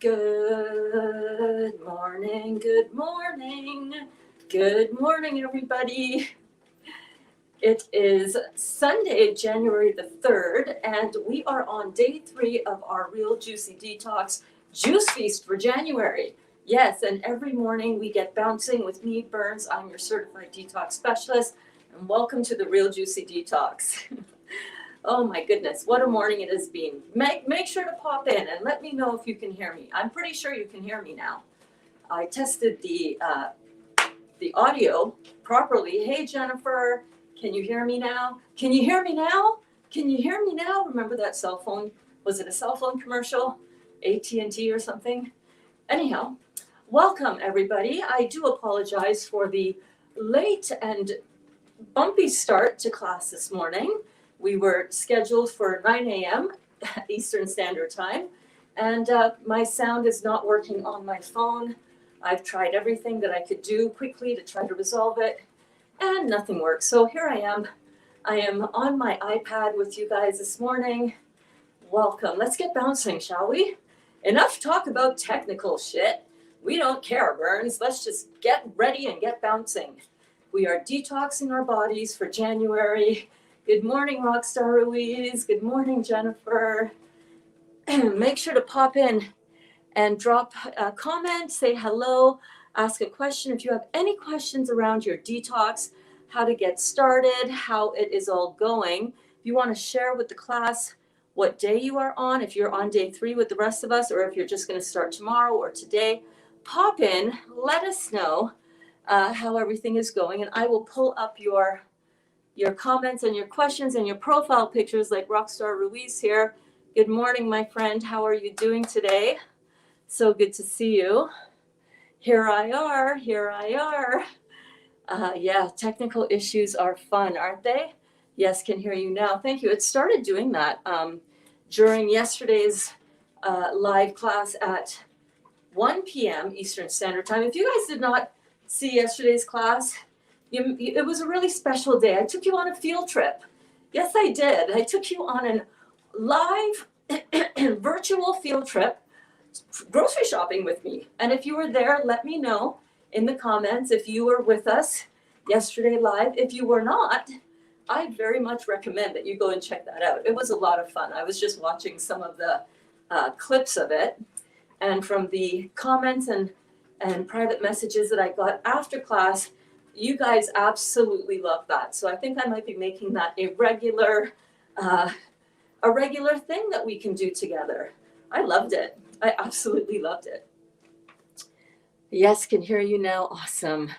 Good morning, good morning, good morning, everybody. It is Sunday, January the 3rd, and we are on day 3 of our Real Juicy Detox Juice Feast for January. Yes, and every morning we get bouncing with me, Berns. I'm your certified detox specialist, and welcome to the Real Juicy Detox. Oh my goodness, what a morning it has been. Make sure to pop in and let me know if you can hear me. I'm pretty sure you can hear me now. I tested the audio properly. Hey Jennifer, can you hear me now? Can you hear me now? Can you hear me now? Remember that cell phone? Was it a cell phone commercial? AT&T or something? Anyhow, welcome everybody. I do apologize for the late and bumpy start to class this morning. We were scheduled for 9 a.m. Eastern Standard Time, and my sound is not working on my phone. I've tried everything that I could do quickly to try to resolve it, and nothing works. So here I am. I am on my iPad with you guys this morning. Welcome. Let's get bouncing, shall we? Enough talk about technical shit. We don't care, Berns. Let's just get ready and get bouncing. We are detoxing our bodies for January. Good morning, Rockstar Louise. Good morning, Jennifer. Make sure to pop in and drop a comment, say hello, ask a question. If you have any questions around your detox, how to get started, how it is all going, if you want to share with the class what day you are on, if you're on day 3 with the rest of us, or if you're just going to start tomorrow or today, pop in, let us know how everything is going, and I will pull up your comments and your questions and your profile pictures like Rockstar Ruiz here. Good morning, my friend. How are you doing today? So good to see you. Here I are. Yeah, technical issues are fun, aren't they? Yes, can hear you now. Thank you. It started doing that during yesterday's live class at 1 p.m. Eastern Standard Time. If you guys did not see yesterday's class, it was a really special day. I took you on a field trip. Yes, I did. I took you on a live virtual field trip grocery shopping with me. And if you were there, let me know in the comments if you were with us yesterday live. If you were not, I very much recommend that you go and check that out. It was a lot of fun. I was just watching some of the clips of it. And from the comments and private messages that I got after class, you guys absolutely love that. So I think I might be making that a regular thing that we can do together. I loved it. I absolutely loved it. Yes, can hear you now. Awesome.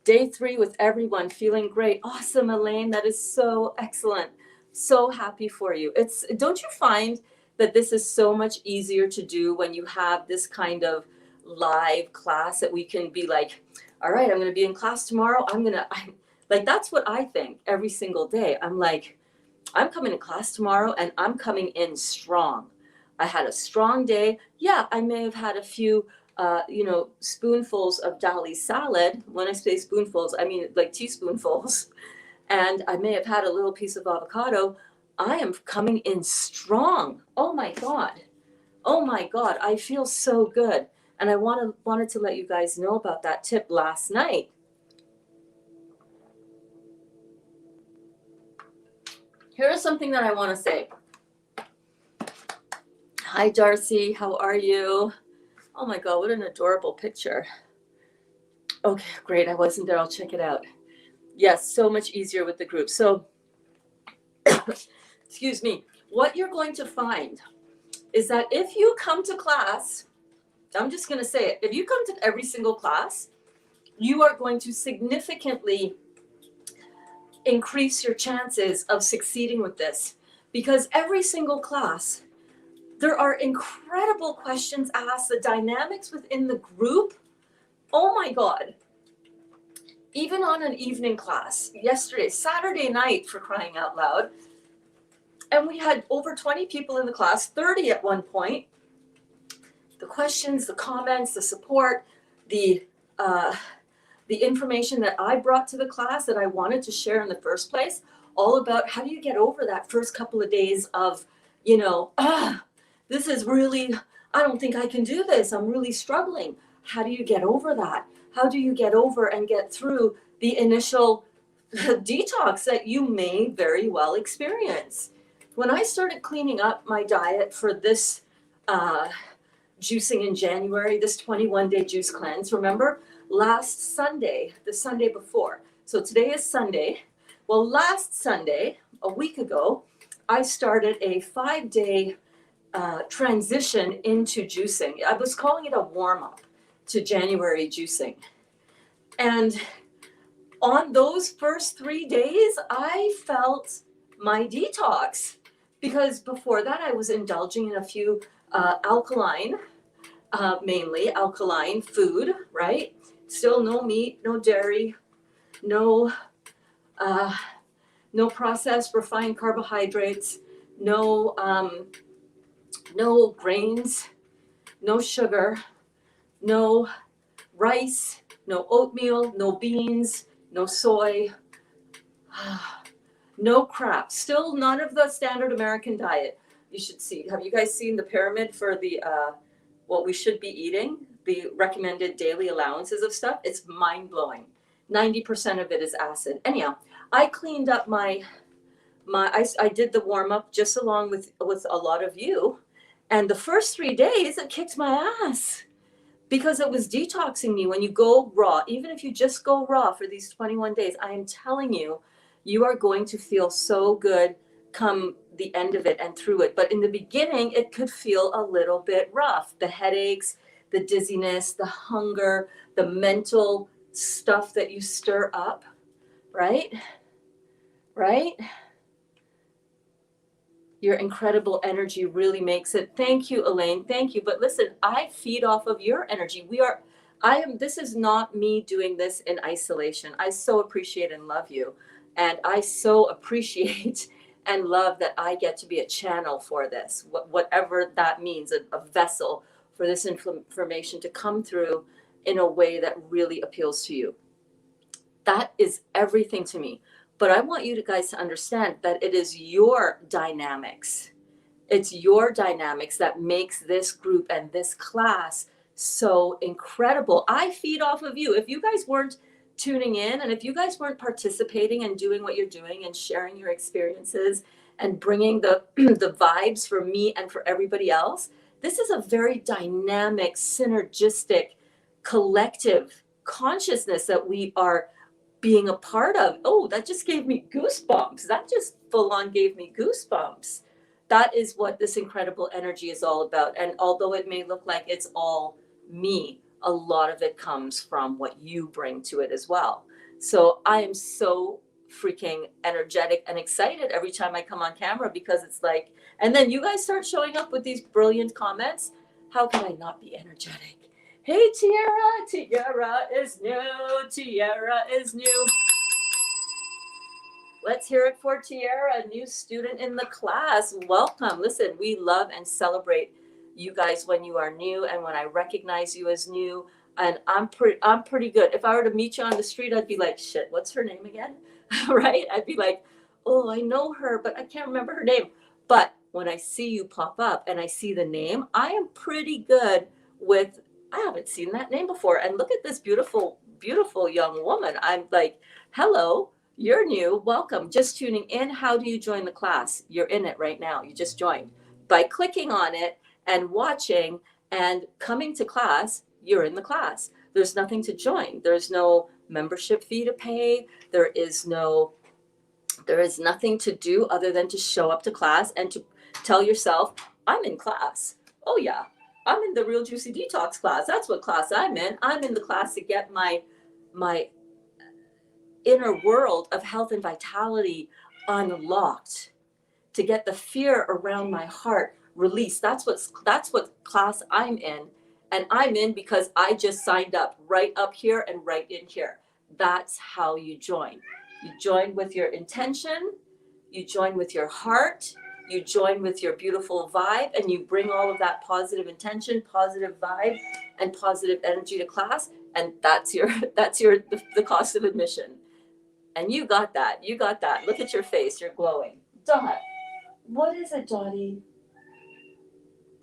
Day 3 with everyone, feeling great. Awesome, Elaine. That is so excellent. So happy for you. Don't you find that this is so much easier to do when you have this kind of live class that we can be like, all right, I'm going to be in class tomorrow. That's what I think every single day. I'm like, I'm coming to class tomorrow and I'm coming in strong. I had a strong day. Yeah, I may have had a few, spoonfuls of dali salad. When I say spoonfuls, I mean like teaspoonfuls. And I may have had a little piece of avocado. I am coming in strong. Oh my God. I feel so good. And I wanted to let you guys know about that tip last night. Here's something that I want to say. Hi, Darcy. How are you? Oh my God, what an adorable picture. Okay, great. I wasn't there. I'll check it out. Yes, so much easier with the group. So, excuse me. What you're going to find is that if you come to class, I'm just going to say it. If you come to every single class, you are going to significantly increase your chances of succeeding with this, because every single class, there are incredible questions asked, the dynamics within the group. Oh my God. Even on an evening class, yesterday, Saturday night, for crying out loud, and we had over 20 people in the class, 30 at one point. The questions, the comments, the support, the information that I brought to the class that I wanted to share in the first place, all about how do you get over that first couple of days of, this is really I don't think I can do this. I'm really struggling. How do you get over that? How do you get over and get through the initial detox that you may very well experience? When I started cleaning up my diet for this juicing in January, this 21-day juice cleanse, remember last Sunday, the Sunday before. So today is Sunday. Well, last Sunday, a week ago, I started a 5-day transition into juicing. I was calling it a warm-up to January juicing. And on those first 3 days, I felt my detox, because before that I was indulging in a few mainly alkaline food, right? Still no meat, no dairy, no processed refined carbohydrates, no grains, no sugar, no rice, no oatmeal, no beans, no soy, no crap. Still none of the standard American diet. You should see. Have you guys seen the pyramid for the what we should be eating? The recommended daily allowances of stuff? It's mind-blowing. 90% of it is acid. Anyhow, I cleaned up I did the warm-up just along with a lot of you. And the first 3 days, it kicked my ass because it was detoxing me. When you go raw, even if you just go raw for these 21 days, I am telling you, you are going to feel so good come the end of it and through it. But in the beginning, it could feel a little bit rough. The headaches, the dizziness, the hunger, the mental stuff that you stir up, right? Right? Your incredible energy really makes it. Thank you, Elaine. Thank you. But listen, I feed off of your energy. This is not me doing this in isolation. I so appreciate and love you. And I so appreciate and love that I get to be a channel for this, whatever that means, a vessel for this information to come through in a way that really appeals to you. That is everything to me. But I want you guys to understand that it is your dynamics. It's your dynamics that makes this group and this class so incredible. I feed off of you. If you guys weren't tuning in, and if you guys weren't participating and doing what you're doing and sharing your experiences and bringing the the vibes for me and for everybody else, this is a very dynamic, synergistic, collective consciousness that we are being a part of. Oh, that just gave me goosebumps. That just full on gave me goosebumps. That is what this incredible energy is all about. And although it may look like it's all me, a lot of it comes from what you bring to it as well. So I am so freaking energetic and excited every time I come on camera, because it's like, and then you guys start showing up with these brilliant comments. How can I not be energetic? Hey, Tiara is new, Tiara is new. Let's hear it for Tiara, a new student in the class. Welcome. Listen, we love and celebrate you guys when you are new and when I recognize you as new. And I'm pretty good. If I were to meet you on the street, I'd be like, shit, what's her name again? Right? I'd be like, oh, I know her, but I can't remember her name. But when I see you pop up and I see the name, I am pretty good with, I haven't seen that name before. And look at this beautiful, beautiful young woman. I'm like, hello, you're new. Welcome. Just tuning in. How do you join the class? You're in it right now. You just joined. By clicking on it and watching and coming to class, you're in the class. There's nothing to join. There's no membership fee to pay. There is nothing to do other than to show up to class and to tell yourself, I'm in class. Oh yeah, I'm in the Real Juicy Detox class. That's what class I'm in. I'm in the class to get my inner world of health and vitality unlocked, to get the fear around my heart released. That's what class I'm in. And I'm in because I just signed up right up here and right in here. That's how you join. You join with your intention, you join with your heart, you join with your beautiful vibe, and you bring all of that positive intention, positive vibe, and positive energy to class. And that's the cost of admission. And you got that. You got that. Look at your face. You're glowing. Dot. What is it, Dottie?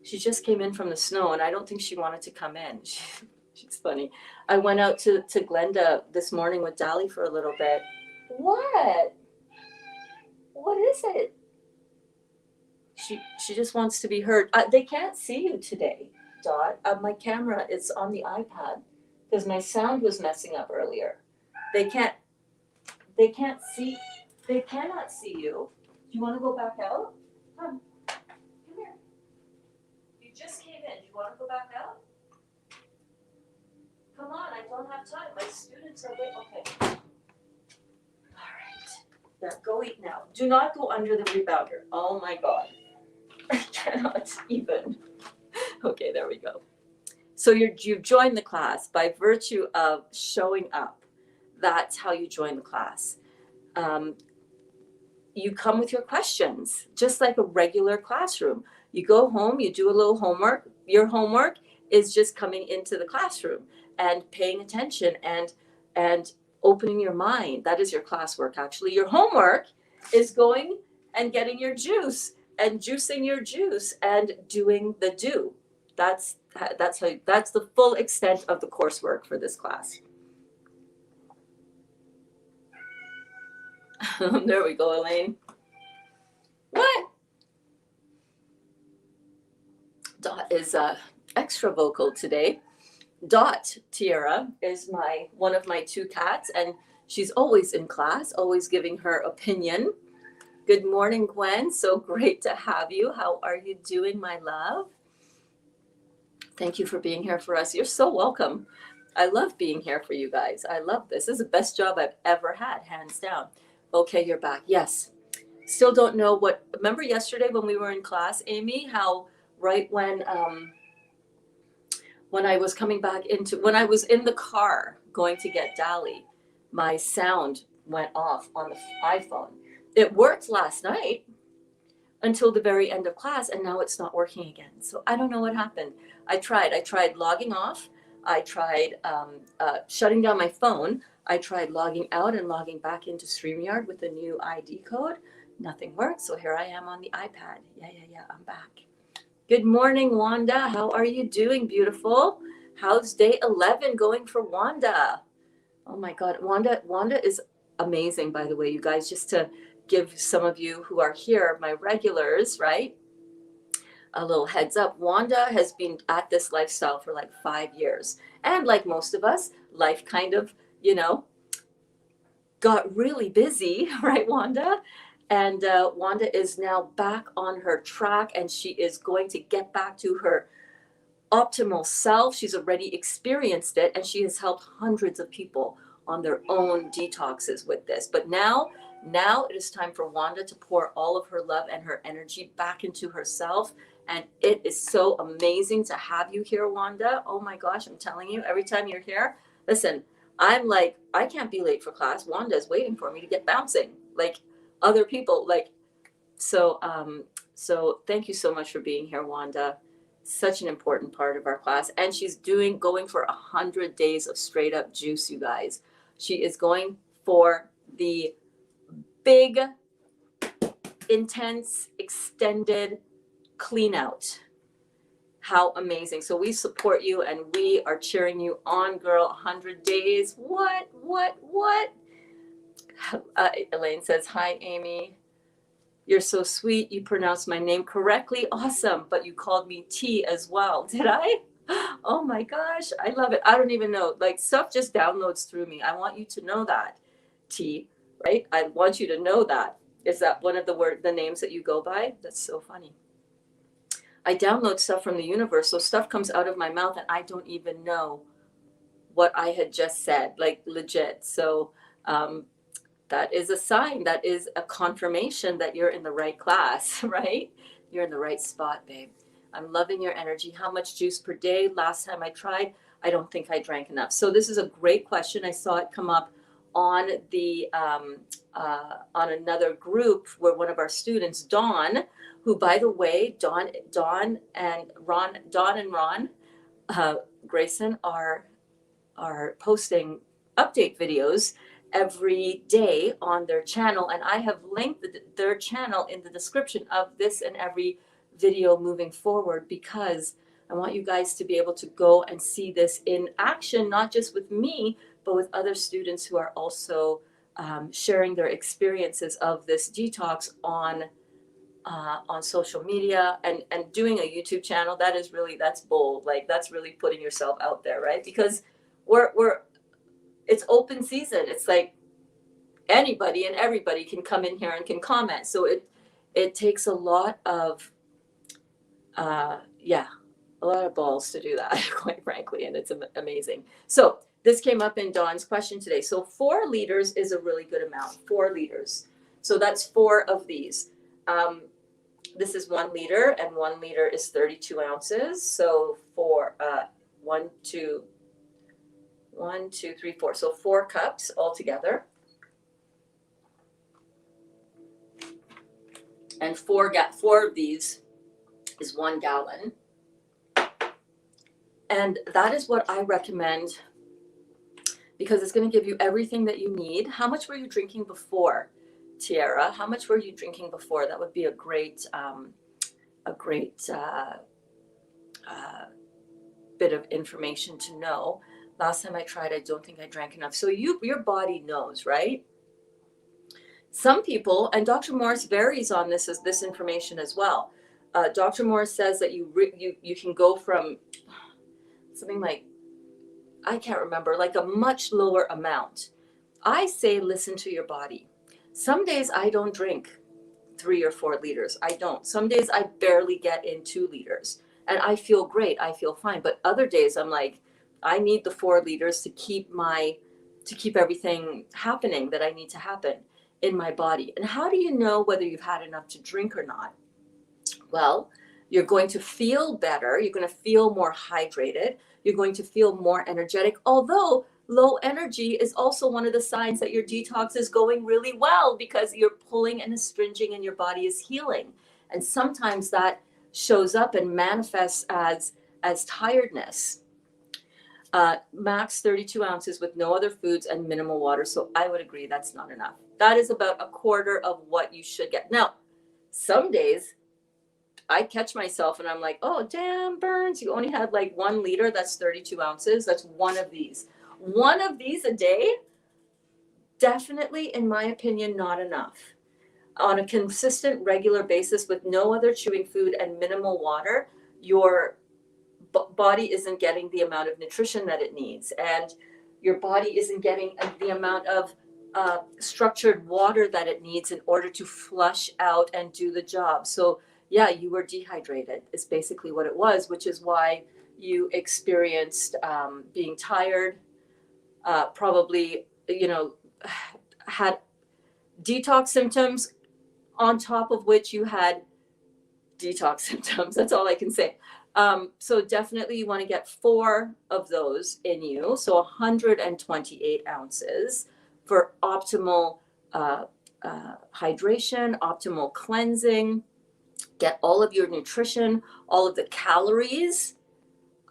She just came in from the snow, and I don't think she wanted to come in. She's funny. I went out to Glenda this morning with Dali for a little bit. What? What is it? She just wants to be heard. They can't see you today, Dot. My camera is on the iPad because my sound was messing up earlier. They can't see. They cannot see you. Do you want to go back out? Come here. You just came in. Do you want to go back out? Come on, I don't have time. My students are waiting. Okay. All right. There, go eat now. Do not go under the rebounder. Oh my God. I cannot even. Okay, there we go. So you've joined the class by virtue of showing up. That's how you join the class. You come with your questions, just like a regular classroom. You go home, you do a little homework. Your homework is just coming into the classroom and paying attention and opening your mind. That is your classwork, actually. Your homework is going and getting your juice and juicing your juice and doing the do. That's the full extent of the coursework for this class. There we go, Elaine. What? Dot is extra vocal today. Dot, Tiara, is one of my two cats, and she's always in class, always giving her opinion. Good morning, Gwen. So great to have you. How are you doing, my love? Thank you for being here for us. You're so welcome. I love being here for you guys. I love this. This is the best job I've ever had, hands down. Okay, you're back. Yes. Still don't know what. Remember yesterday when we were in class, Amy, how right when I was coming back when I was in the car going to get Dali, my sound went off on the iPhone. It worked last night until the very end of class, and now it's not working again. So I don't know what happened. I tried logging off. I tried shutting down my phone. I tried logging out and logging back into StreamYard with the new ID code. Nothing worked. So here I am on the iPad. Yeah, I'm back. Good morning, Wanda. How are you doing, beautiful? How's day 11 going for Wanda? Oh my God, Wanda is amazing, by the way, you guys, just to give some of you who are here, my regulars, right? A little heads up. Wanda has been at this lifestyle for like 5 years. And like most of us, life kind of, got really busy, right, Wanda? And Wanda is now back on her track, and she is going to get back to her optimal self. She's already experienced it, and she has helped hundreds of people on their own detoxes with this. But now it is time for Wanda to pour all of her love and her energy back into herself. And it is so amazing to have you here, Wanda. Oh my gosh, I'm telling you, every time you're here, listen, I'm like, I can't be late for class. Wanda's waiting for me to get bouncing, like other people. So thank you so much for being here, Wanda. Such an important part of our class. And she's going for 100 days of straight up juice, you guys. She is going for the big, intense, extended clean out. How amazing. So we support you and we are cheering you on, girl. 100 days. What? Elaine says, hi, Amy. You're so sweet. You pronounced my name correctly. Awesome. But you called me T as well. Did I? Oh my gosh. I love it. I don't even know. Like, stuff just downloads through me. I want you to know that, T, right? I want you to know that. Is that one of the names that you go by? That's so funny. I download stuff from the universe. So stuff comes out of my mouth and I don't even know what I had just said, like legit. So, that is a sign, that is a confirmation that you're in the right class, right? You're in the right spot, babe. I'm loving your energy. How much juice per day? Last time I tried, I don't think I drank enough. So this is a great question. I saw it come up on the on another group where one of our students, Dawn, who, by the way, Dawn and Ron Grayson are posting update videos every day on their channel, and I have linked their channel in the description of this and every video moving forward, because I want you guys to be able to go and see this in action, not just with me, but with other students who are also sharing their experiences of this detox on social media, and doing a YouTube channel. That's bold. Like, that's really putting yourself out there, right? Because it's open season. It's like anybody and everybody can come in here and can comment. So it takes a lot of a lot of balls to do that, quite frankly, and it's amazing. So this came up in Dawn's question today. So 4 liters is a really good amount. 4 liters. So that's 4 of these. This is 1 liter, and 1 liter is 32 ounces. So 4, 1, 2, 3, 4. So 4 cups altogether. And 4 of these is 1 gallon. And that is what I recommend, because it's going to give you everything that you need. How much were you drinking before, Tiara? How much were you drinking before? That would be a great bit of information to know. Last time I tried, I don't think I drank enough. So your body knows, right? Some people, and Dr. Morris varies on this information as well. Dr. Morris says that you can go from something like, I can't remember, like a much lower amount. I say listen to your body. Some days I don't drink 3 or 4 liters. I don't. Some days I barely get in 2 liters, and I feel great. I feel fine. But other days I'm like, I need the 4 liters to keep everything happening that I need to happen in my body. And how do you know whether you've had enough to drink or not? Well, you're going to feel better. You're going to feel more hydrated. You're going to feel more energetic. Although low energy is also one of the signs that your detox is going really well, because you're pulling and astringing and your body is healing. And sometimes that shows up and manifests as tiredness. Max 32 ounces with no other foods and minimal water. So I would agree that's not enough. That is about a quarter of what you should get. Now, some days I catch myself and I'm like, oh, damn, Berns, you only had like 1 liter. That's 32 ounces. That's 1 of these. 1 of these a day, definitely, in my opinion, not enough. On a consistent, regular basis with no other chewing food and minimal water, your body isn't getting the amount of nutrition that it needs, and your body isn't getting the amount of structured water that it needs in order to flush out and do the job. So yeah, you were dehydrated is basically what it was, which is why you experienced being tired, probably, had detox symptoms, on top of which you had detox symptoms. That's all I can say. So definitely you want to get 4 of those in you. So 128 ounces for optimal hydration, optimal cleansing. Get all of your nutrition, all of the calories.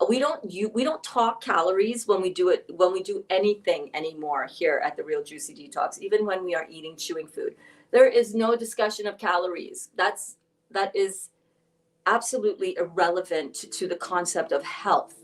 We don't talk calories when we do anything anymore here at the Real Juicy Detox. Even when we are eating, chewing food, there is no discussion of calories. That is absolutely irrelevant to the concept of health.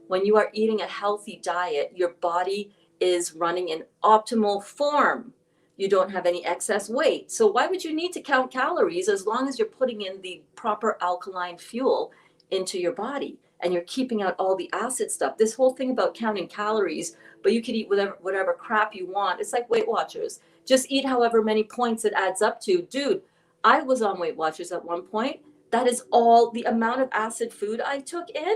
When you are eating a healthy diet, your body is running in optimal form. You don't have any excess weight. So why would you need to count calories as long as you're putting in the proper alkaline fuel into your body and you're keeping out all the acid stuff? This whole thing about counting calories, but you could eat whatever crap you want. It's like Weight Watchers. Just eat however many points it adds up to. Dude, I was on Weight Watchers at one point. That is all the amount of acid food I took in.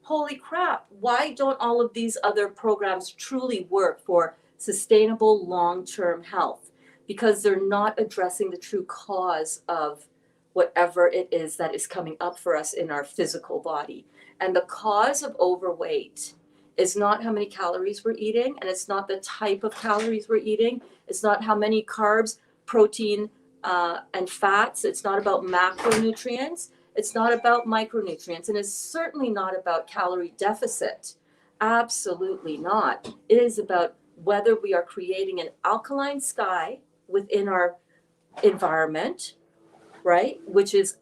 Holy crap. Why don't all of these other programs truly work for sustainable long-term health? Because they're not addressing the true cause of whatever it is that is coming up for us in our physical body. And the cause of overweight is not how many calories we're eating, and it's not the type of calories we're eating. It's not how many carbs, protein, and fats. It's not about macronutrients. It's not about micronutrients, and it's certainly not about calorie deficit. Absolutely not. It is about whether we are creating an alkaline sky within our environment, right? Which is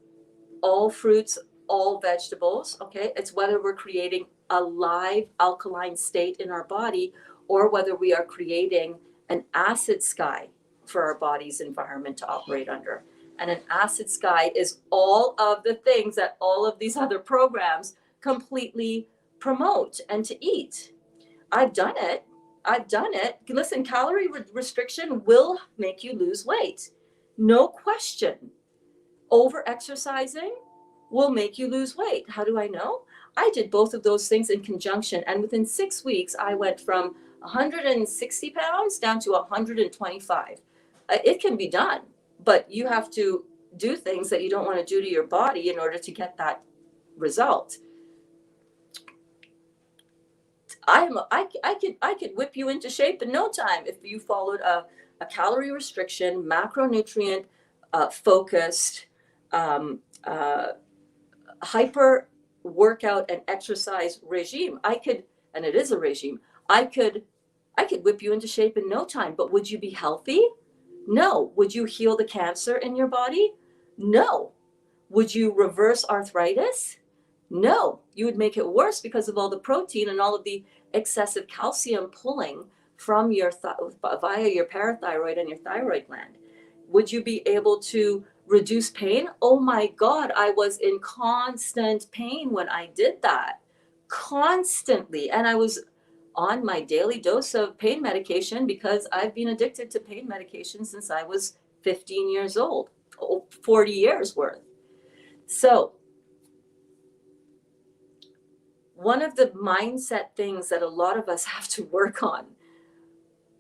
all fruits, all vegetables, okay? It's whether we're creating a live alkaline state in our body or whether we are creating an acid sky for our body's environment to operate under. And an acid sky is all of the things that all of these other programs completely promote and to eat. I've done it. I've done it. Listen, calorie restriction will make you lose weight. No question. Over exercising will make you lose weight. How do I know? I did both of those things in conjunction. And within 6 weeks, I went from 160 pounds down to 125. It can be done, but you have to do things that you don't want to do to your body in order to get that result. I could whip you into shape in no time if you followed a calorie restriction, macronutrient focused, hyper workout and exercise regime. And it is a regime. I could whip you into shape in no time, but would you be healthy? No. Would you heal the cancer in your body? No. Would you reverse arthritis? No. You would make it worse because of all the protein and all of the excessive calcium pulling from your via your parathyroid and your thyroid gland. Would you be able to reduce pain? Oh my God, I was in constant pain when I did that. Constantly. And I was on my daily dose of pain medication because I've been addicted to pain medication since I was 15 years old, 40 years worth. So one of the mindset things that a lot of us have to work on,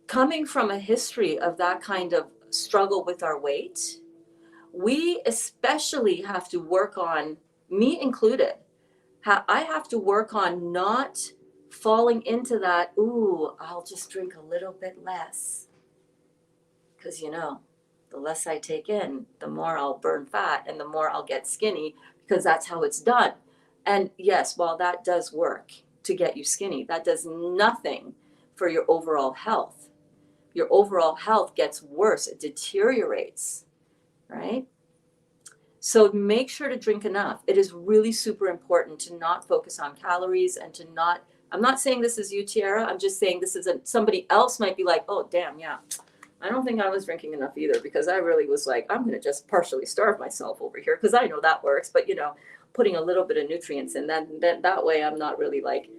coming from a history of that kind of struggle with our weight, we especially have to work on, me included, I have to work on not falling into that, ooh, I'll just drink a little bit less. Because, the less I take in, the more I'll burn fat and the more I'll get skinny, because that's how it's done. And yes, while that does work to get you skinny, that does nothing for your overall health. Your overall health gets worse. It deteriorates, right? So make sure to drink enough. It is really super important to not focus on calories and to not, I'm not saying this is you, Tiara. I'm just saying this is somebody else might be like, oh, damn, yeah. I don't think I was drinking enough either because I really was like, I'm going to just partially starve myself over here because I know that works. But, putting a little bit of nutrients in, then that way I'm not really like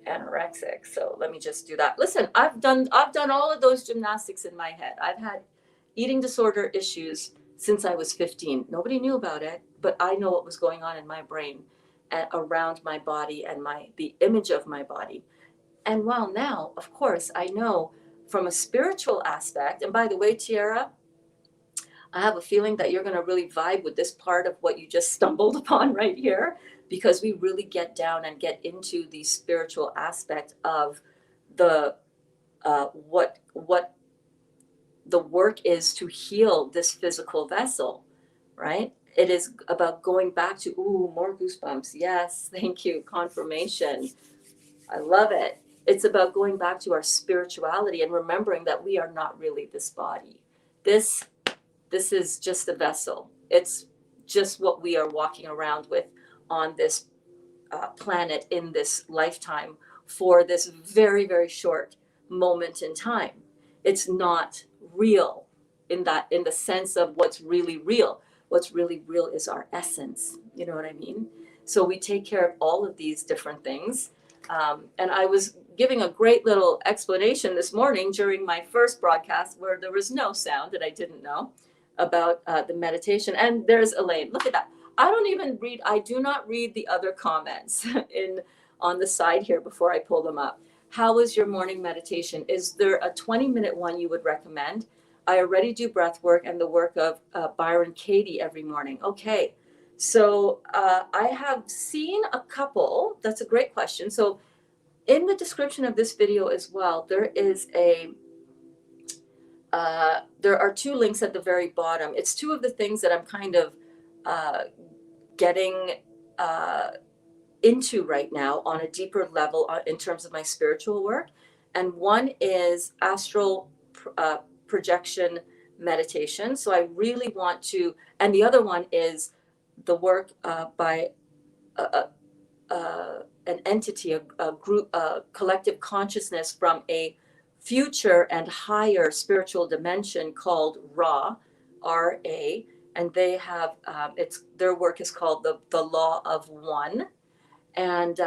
anorexic. So let me just do that. Listen, I've done all of those gymnastics in my head. I've had eating disorder issues since I was 15. Nobody knew about it, but I know what was going on in my brain and around my body and the image of my body. And while now, of course, I know from a spiritual aspect, and by the way, Tiara, I have a feeling that you're going to really vibe with this part of what you just stumbled upon right here, because we really get down and get into the spiritual aspect of the what the work is to heal this physical vessel, right? It is about going back to, more goosebumps. Yes, thank you. Confirmation. I love it. It's about going back to our spirituality and remembering that we are not really this body. This is just a vessel. It's just what we are walking around with on this planet in this lifetime for this very, very short moment in time. It's not real in the sense of what's really real. What's really real is our essence. You know what I mean? So we take care of all of these different things. And I was giving a great little explanation this morning during my first broadcast where there was no sound that I didn't know about the meditation. And there's Elaine. Look at that. I do not read the other comments on the side here before I pull them up. How is your morning meditation? Is there a 20-minute one you would recommend? I already do breath work and the work of Byron Katie every morning. Okay. So I have seen a couple. That's a great question. So in the description of this video as well, there is there are 2 links at the very bottom. It's 2 of the things that I'm kind of getting into right now on a deeper level in terms of my spiritual work. And one is astral projection meditation. So I really want to, and the other one is the work by an entity, a group, a collective consciousness from a future and higher spiritual dimension called Ra, R-A, and they have their work is called the Law of One. And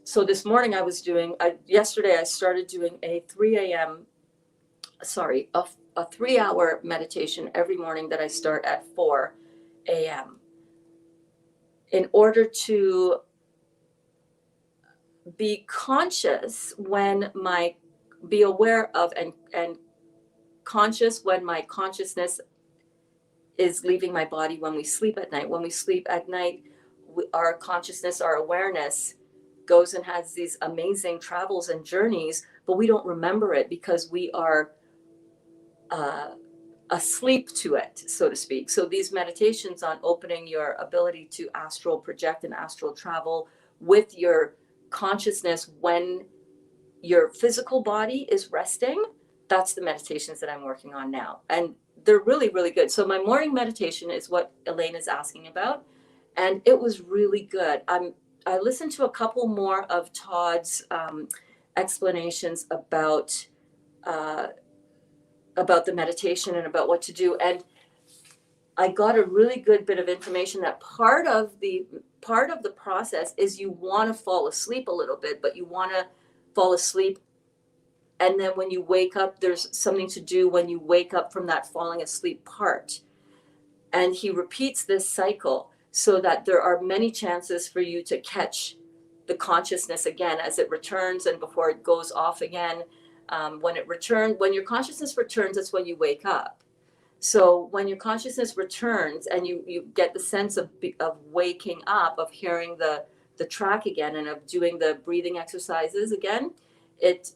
so this morning yesterday I started doing a 3-hour meditation every morning that I start at 4 a.m. in order to be conscious be aware of and conscious when my consciousness is leaving my body when we sleep at night. When we sleep at night, our consciousness, our awareness goes and has these amazing travels and journeys, but we don't remember it because we are asleep to it, so to speak. So these meditations on opening your ability to astral project and astral travel with your consciousness when your physical body is resting, that's the meditations that I'm working on now. And they're really, really good. So my morning meditation is what Elaine is asking about. And it was really good. I listened to a couple more of Todd's explanations about the meditation and about what to do. And I got a really good bit of information that part of the process is you want to fall asleep a little bit, but you want to fall asleep. And then when you wake up, there's something to do when you wake up from that falling asleep part. And he repeats this cycle so that there are many chances for you to catch the consciousness again as it returns and before it goes off again. When your consciousness returns, that's when you wake up. So when your consciousness returns and you get the sense of waking up, of hearing the track again and of doing the breathing exercises again, it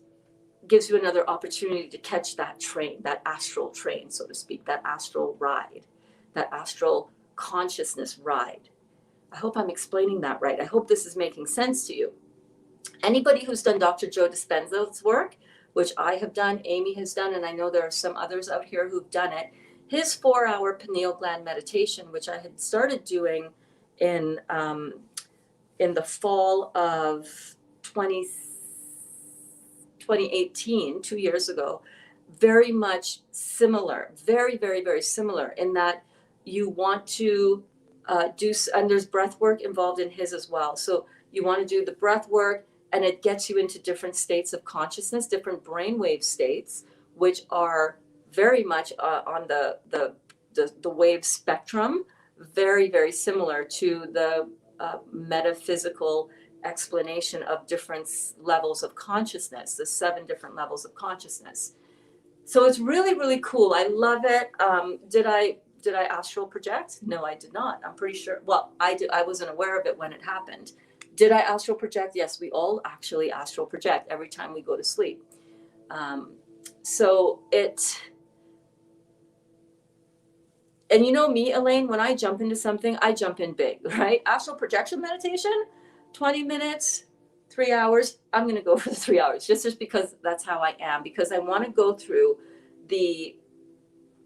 gives you another opportunity to catch that train, that astral train, so to speak, that astral ride, that astral consciousness ride. I hope I'm explaining that right. I hope this is making sense to you. Anybody who's done Dr. Joe Dispenza's work, which I have done, Amy has done, and I know there are some others out here who've done it, his 4-hour pineal gland meditation, which I had started doing in the fall of 2018, 2 years ago, very much similar, very, very, very similar in that you want to and there's breath work involved in his as well. So you want to do the breath work and it gets you into different states of consciousness, different brainwave states, which are very much on the wave spectrum, very, very similar to the metaphysical explanation of different levels of consciousness, the 7 different levels of consciousness. So it's really, really cool. I love it. Did I astral project? No, I did not. I'm pretty sure. Well, I did. I wasn't aware of it when it happened. Did I astral project? Yes, we all actually astral project every time we go to sleep. And you know me, Elaine, when I jump into something, I jump in big, right? Astral projection meditation, 20 minutes, 3 hours. I'm going to go for the 3 hours just because that's how I am, because I want to go through the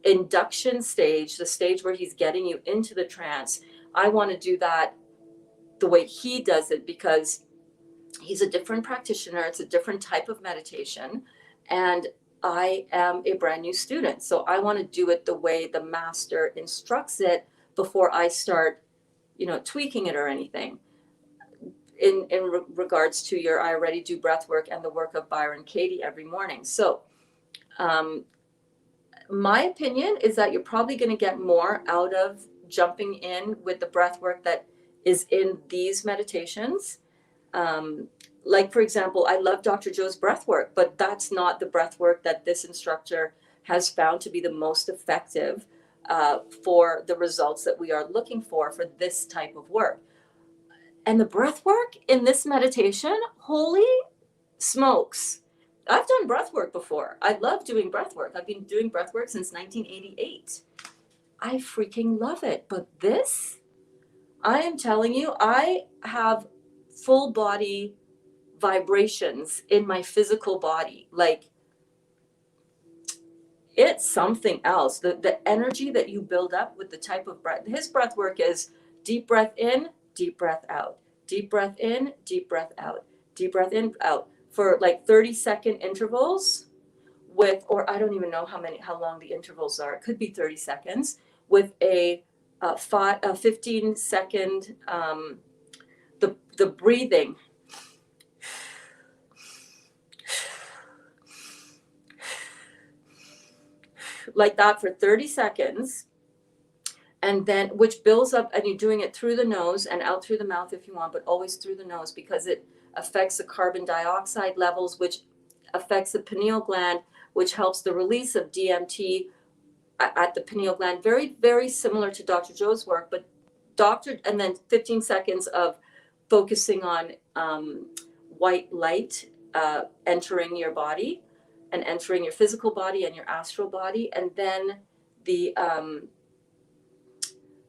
induction stage, the stage where he's getting you into the trance. I want to do that the way he does it because he's a different practitioner. It's a different type of meditation. And I am a brand new student. So I want to do it the way the master instructs it before I start, tweaking it or anything. In regards to I already do breath work and the work of Byron Katie every morning. So my opinion is that you're probably going to get more out of jumping in with the breath work that is in these meditations. Like, for example, I love Dr. Joe's breath work, but that's not the breath work that this instructor has found to be the most effective for the results that we are looking for this type of work. And the breath work in this meditation, holy smokes. I've done breath work before. I love doing breath work. I've been doing breath work since 1988. I freaking love it. But this, I am telling you, I have full body vibrations in my physical body. Like, it's something else. The energy that you build up with the type of breath. His breath work is deep breath in, deep breath out, deep breath in, deep breath out, deep breath in, out, for like 30-second intervals with, or I don't even know how long the intervals are. It could be 30 seconds with a 15-second, the breathing. Like that for 30 seconds, and then which builds up, and you're doing it through the nose and out through the mouth if you want, but always through the nose, because it affects the carbon dioxide levels, which affects the pineal gland, which helps the release of DMT at the pineal gland. Very, very similar to Dr. Joe's work, but and then 15 seconds of focusing on white light entering your body and entering your physical body and your astral body, and then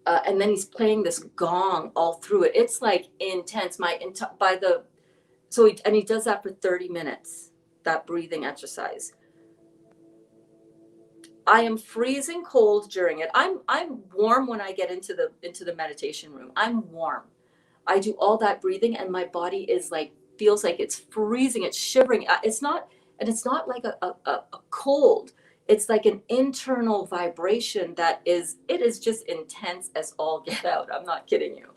and then he's playing this gong all through it. It's like intense. He does that for 30 minutes, that breathing exercise. I am freezing cold during it. I'm warm when I get into the meditation room. I'm warm. I do all that breathing, and my body is like, feels like it's freezing. It's shivering. It's not like a cold. It's like an internal vibration it is just intense as all get out. I'm not kidding you.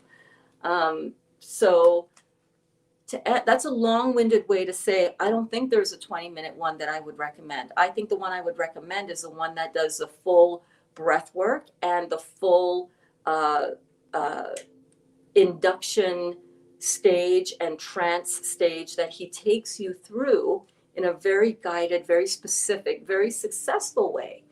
That's a long-winded way to say I don't think there's a 20-minute one that I would recommend. I think the one I would recommend is the one that does the full breath work and the full induction stage and trance stage that he takes you through in a very guided, very specific, very successful way.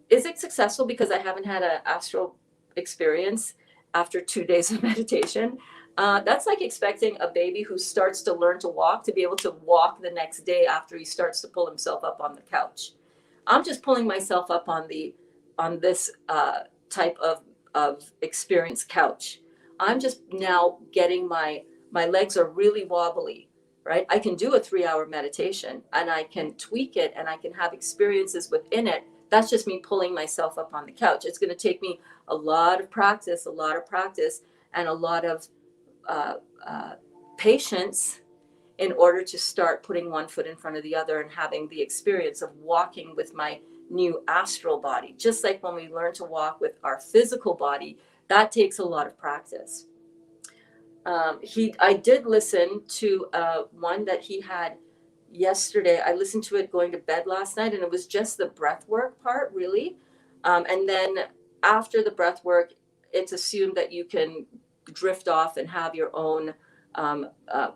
Is it successful because I haven't had an astral experience after 2 days of meditation? That's like expecting a baby who starts to learn to walk to be able to walk the next day after he starts to pull himself up on the couch. I'm just pulling myself up on this type of experience couch. I'm just now getting my legs are really wobbly, right? I can do a 3-hour meditation and I can tweak it and I can have experiences within it. That's just me pulling myself up on the couch. It's going to take me a lot of practice, and a lot of patience in order to start putting one foot in front of the other and having the experience of walking with my new astral body. Just like when we learn to walk with our physical body, that takes a lot of practice. I did listen to one that he had yesterday. I listened to it going to bed last night, and it was just the breath work part, really. And then after the breath work, it's assumed that you can drift off and have your own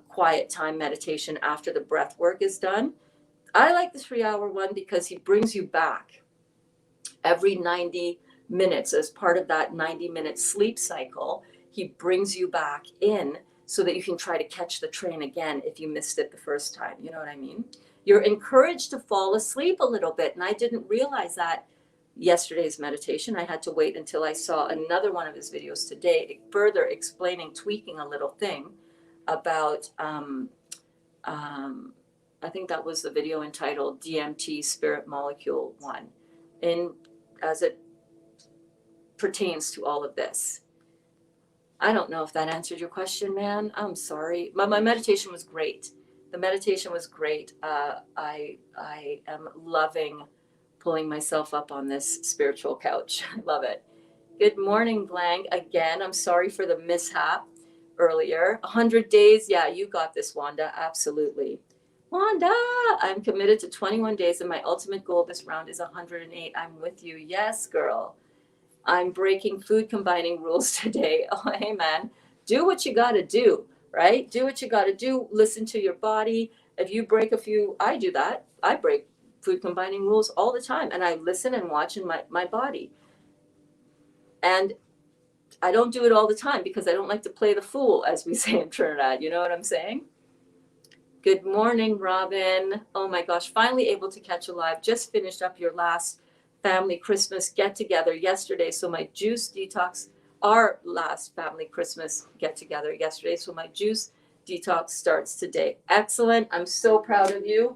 quiet time meditation after the breath work is done. I like the 3-hour one because he brings you back every 90 minutes as part of that 90-minute sleep cycle. He brings you back in so that you can try to catch the train again if you missed it the first time. You know what I mean? You're encouraged to fall asleep a little bit. And I didn't realize that yesterday's meditation. I had to wait until I saw another one of his videos today, further explaining, tweaking a little thing about, I think that was the video entitled DMT Spirit Molecule 1, as it pertains to all of this. I don't know if that answered your question, man. I'm sorry. My meditation was great. The meditation was great. I am loving pulling myself up on this spiritual couch. I love it. Good morning, Blank. Again, I'm sorry for the mishap earlier. 100 days. Yeah, you got this, Wanda. Absolutely. Wanda, I'm committed to 21 days, and my ultimate goal this round is 108. I'm with you. Yes, girl. I'm breaking food combining rules today. Oh, hey, man. Do what you got to do, right? Do what you got to do. Listen to your body. If you break a few, I do that. I break food combining rules all the time, and I listen and watch in my body. And I don't do it all the time because I don't like to play the fool, as we say in Trinidad. You know what I'm saying? Good morning, Robin. Oh my gosh, finally able to catch a live. Just finished up your last family Christmas get together yesterday. So my Juice Detox, our last family Christmas get together yesterday. So my Juice Detox starts today. Excellent. I'm so proud of you.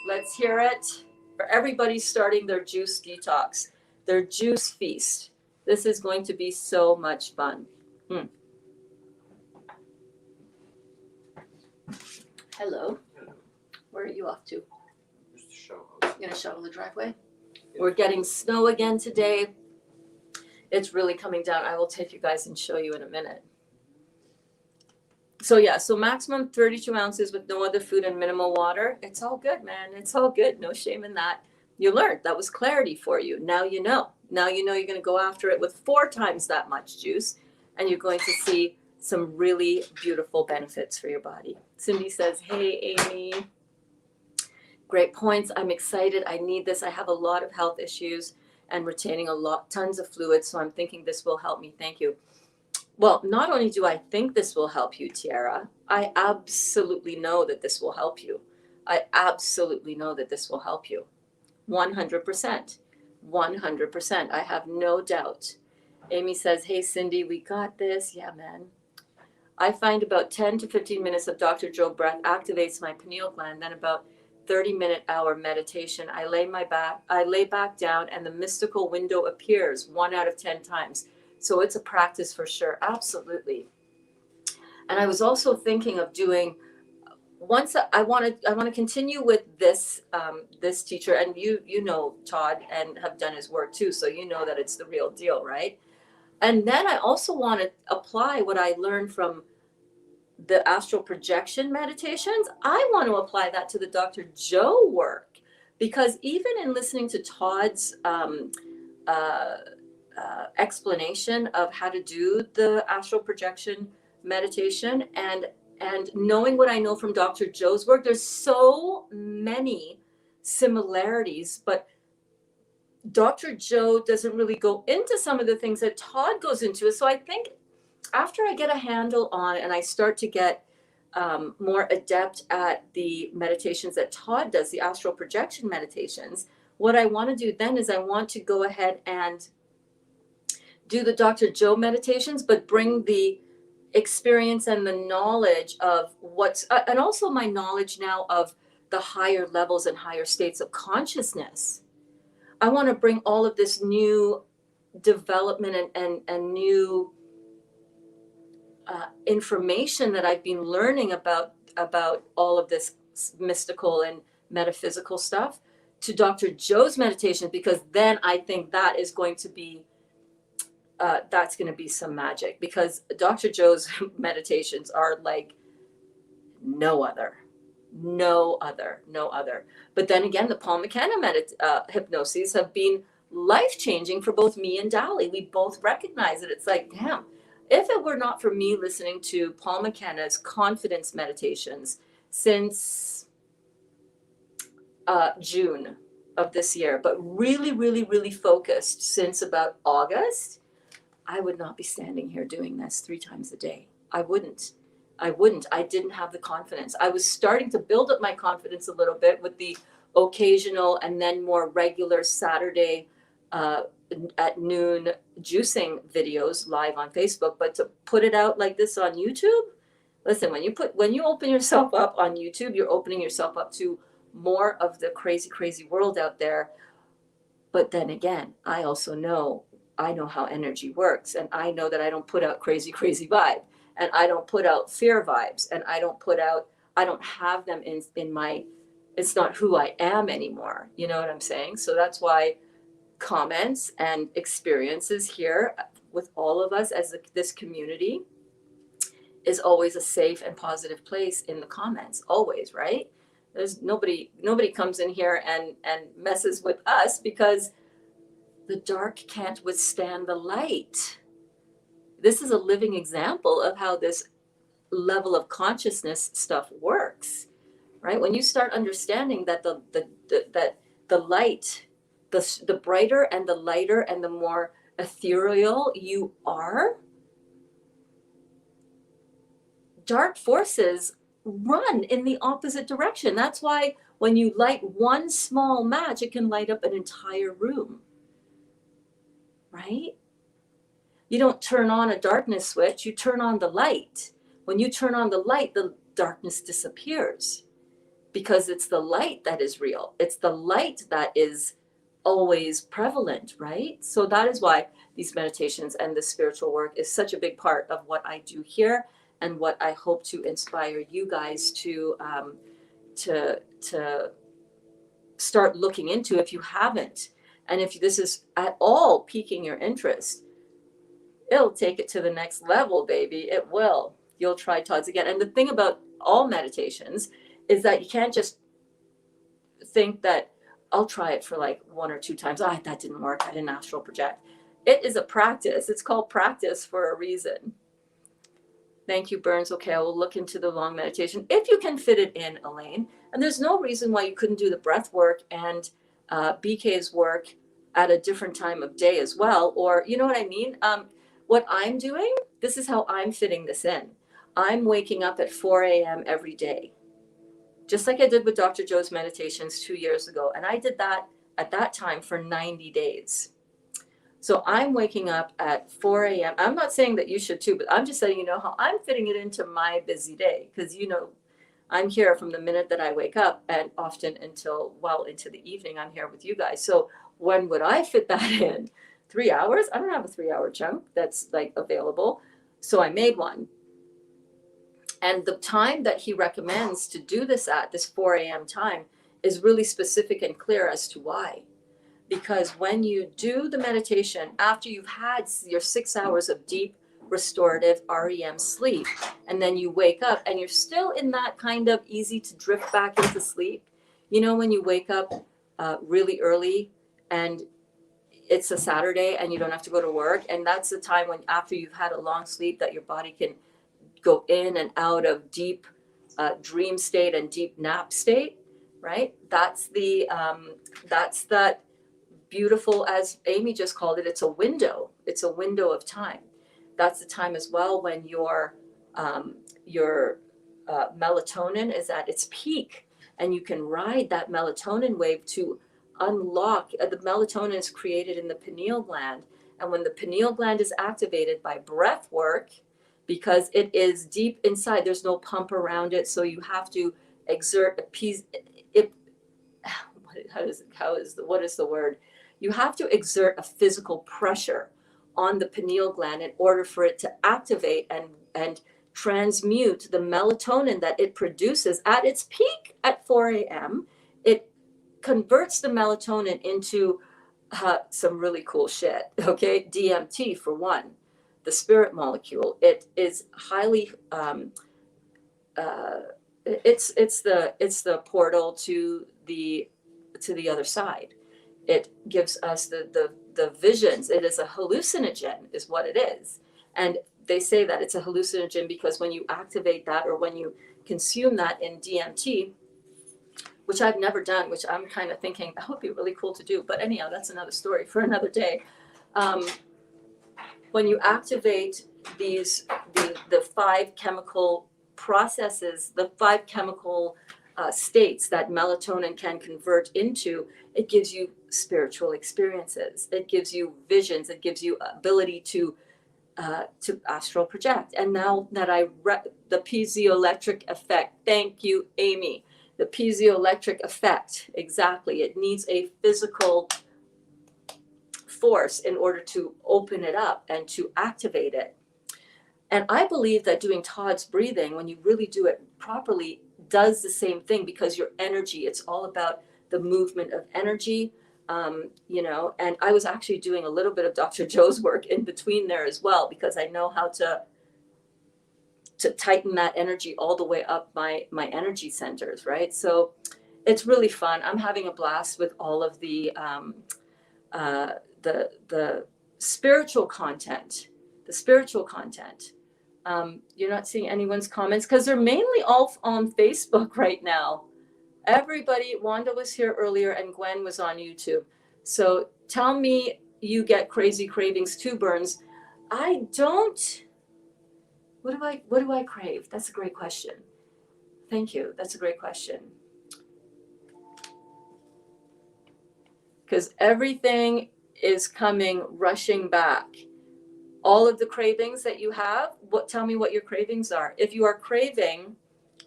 Let's hear it. For everybody starting their juice detox, their juice feast. This is going to be so much fun. Hello. Where are you off to? You're going to shovel the driveway? We're getting snow again today. It's really coming down. I will take you guys and show you in a minute. So yeah, so maximum 32 ounces with no other food and minimal water. It's all good, man. It's all good. No shame in that. You learned. That was clarity for you. Now you know. Now you know you're going to go after it with 4 times that much juice, and you're going to see some really beautiful benefits for your body. Cindy says, hey, Amy. Great points. I'm excited. I need this. I have a lot of health issues and retaining tons of fluids, so I'm thinking this will help me. Thank you. Well, not only do I think this will help you, Tiara, I absolutely know that this will help you. I absolutely know that this will help you. 100%. 100%. I have no doubt. Amy says, hey, Cindy, we got this. Yeah, man. I find about 10 to 15 minutes of Dr. Joe breath activates my pineal gland, then about 30-minute hour meditation. I lay back down and the mystical window appears 1 out of 10 times. So it's a practice for sure. Absolutely. And I was also thinking of doing, once I want to continue with this this teacher, and you know Todd and have done his work too, so you know that it's the real deal, right? And then I also want to apply what I learned from the astral projection meditations. I want to apply that to the Dr. Joe work, because even in listening to Todd's explanation of how to do the astral projection meditation and knowing what I know from Dr. Joe's work, there's so many similarities, but Dr. Joe doesn't really go into some of the things that Todd goes into. So I think after I get a handle on and I start to get more adept at the meditations that Todd does, the astral projection meditations, what I want to do then is I want to go ahead and do the Dr. Joe meditations, but bring the experience and the knowledge of what's, and also my knowledge now of the higher levels and higher states of consciousness. I want to bring all of this new development and new information that I've been learning about all of this mystical and metaphysical stuff to Dr. Joe's meditation, because then I think that is going to be that's going to be some magic, because Dr. Joe's meditations are like no other. But then again, the Paul McKenna hypnoses have been life-changing for both me and Dali. We both recognize it. It's like, damn, if it were not for me listening to Paul McKenna's confidence meditations since June of this year, but really focused since about August, I would not be standing here doing this 3 times a day. I wouldn't. I didn't have the confidence. I was starting to build up my confidence a little bit with the occasional and then more regular Saturday at noon juicing videos live on Facebook. But to put it out like this on YouTube, listen, when you open yourself up on YouTube, you're opening yourself up to more of the crazy world out there. But then again, I know how energy works, and I know that I don't put out crazy vibe, and I don't put out fear vibes, and I don't have them in my, it's not who I am anymore. You know what I'm saying? So that's why comments and experiences here with all of us as this community is always a safe and positive place in the comments, always, right? There's nobody comes in here and messes with us, because the dark can't withstand the light. This is a living example of how this level of consciousness stuff works, right? When you start understanding that the light, the brighter and the lighter and the more ethereal you are, dark forces run in the opposite direction. That's why when you light one small match, it can light up an entire room. Right? You don't turn on a darkness switch, you turn on the light. When you turn on the light, the darkness disappears. because it's the light that is real. It's the light that is always prevalent, right? So that is why these meditations and the spiritual work is such a big part of what I do here, and what I hope to inspire you guys to to start looking into if you haven't. And if this is at all piquing your interest, it'll take it to the next level, baby. It will. You'll try Todd's again. And the thing about all meditations is that you can't just think that I'll try it for like 1 or 2 times. Ah, that didn't work. I didn't astral project. It is a practice. It's called practice for a reason. Thank you, Berns. Okay, I will look into the long meditation if you can fit it in, Elaine. And there's no reason why you couldn't do the breath work and BK's work at a different time of day as well. Or, you know what I mean? What I'm doing, this is how I'm fitting this in. I'm waking up at 4 a.m. every day, just like I did with Dr. Joe's meditations 2 years ago. And I did that at that time for 90 days. So I'm waking up at 4 a.m. I'm not saying that you should too, but I'm just letting you know how I'm fitting it into my busy day. Because, you know, I'm here from the minute that I wake up, and often until well into the evening, I'm here with you guys. So when would I fit that in? 3 hours? I don't have a 3-hour chunk that's like available. So I made one. And the time that he recommends to do this at, this 4 a.m. time, is really specific and clear as to why. Because when you do the meditation after you've had your 6 hours of deep restorative REM sleep, and then you wake up and you're still in that kind of easy to drift back into sleep, you know, when you wake up really early and it's a Saturday and you don't have to go to work, and that's the time when after you've had a long sleep that your body can go in and out of deep dream state and deep nap state, right? That's that beautiful, as Amy just called it, it's a window. It's a window of time. That's the time as well when your melatonin is at its peak, and you can ride that melatonin wave to unlock. The melatonin is created in the pineal gland, and when the pineal gland is activated by breath work, because it is deep inside, there's no pump around it, so you have to exert a piece. What is the word? You have to exert a physical pressure on the pineal gland in order for it to activate and transmute the melatonin that it produces at its peak at 4 a.m. It converts the melatonin into some really cool shit. Okay, DMT for one, the spirit molecule. It is highly it's the portal to the other side. It gives us the visions. It is a hallucinogen is what it is. And they say that it's a hallucinogen because when you activate that, or when you consume that in DMT, which I've never done, which I'm kind of thinking that would be really cool to do. But anyhow, that's another story for another day. When you activate the 5 chemical processes, the 5 chemical states that melatonin can convert into, it gives you spiritual experiences. It gives you visions. It gives you ability to astral project. And now that the piezoelectric effect, thank you, Amy. The piezoelectric effect, exactly. It needs a physical force in order to open it up and to activate it. And I believe that doing Todd's breathing, when you really do it properly, does the same thing, because your energy, it's all about the movement of energy, you know. And I was actually doing a little bit of Dr. Joe's work in between there as well, because I know how to tighten that energy all the way up my energy centers, right? So it's really fun. I'm having a blast with all of the spiritual content, you're not seeing anyone's comments because they're mainly all on Facebook right now. Everybody, Wanda was here earlier and Gwen was on YouTube. So tell me you get crazy cravings too, Berns. I don't. What do I crave? That's a great question. Thank you. That's a great question. Because everything is coming rushing back. All of the cravings that you have, tell me what your cravings are. If you are craving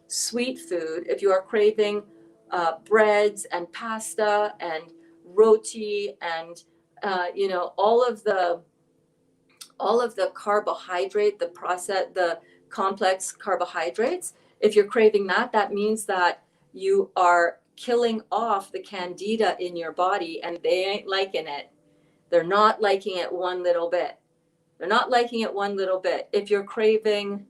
sweet food, if you are craving breads and pasta and roti and all of the carbohydrate, the complex carbohydrates. If you're craving that, that means that you are killing off the candida in your body, and they ain't liking it. They're not liking it one little bit. They're not liking it one little bit. If you're craving,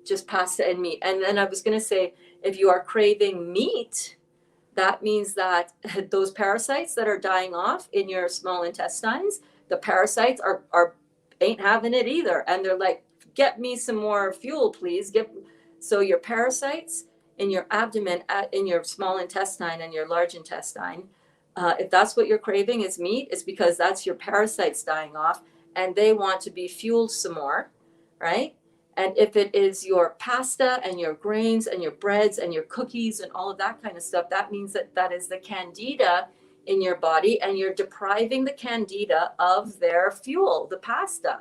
just pasta and meat. And then I was going to say, if you are craving meat, that means that those parasites that are dying off in your small intestines, the parasites are ain't having it either. And they're like, get me some more fuel, please. So your parasites in your abdomen, in your small intestine and your large intestine, if that's what you're craving is meat, it's because that's your parasites dying off and they want to be fueled some more, right? And if it is your pasta and your grains and your breads and your cookies and all of that kind of stuff, that means that is the candida in your body, and you're depriving the candida of their fuel, the pasta.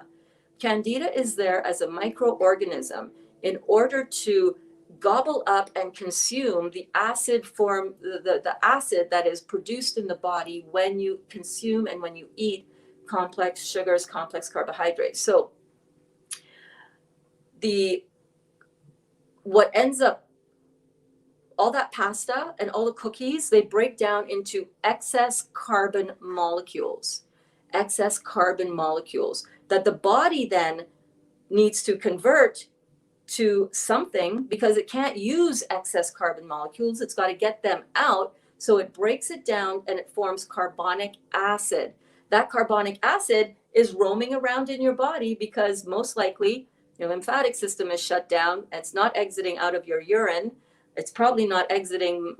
Candida is there as a microorganism in order to gobble up and consume the acid form, the acid that is produced in the body when you consume and when you eat complex sugars, complex carbohydrates. So what ends up, all that pasta and all the cookies, they break down into excess carbon molecules that the body then needs to convert to something, because it can't use excess carbon molecules. It's got to get them out. So it breaks it down and it forms carbonic acid. That carbonic acid is roaming around in your body because most likely your lymphatic system is shut down. It's not exiting out of your urine. It's probably not exiting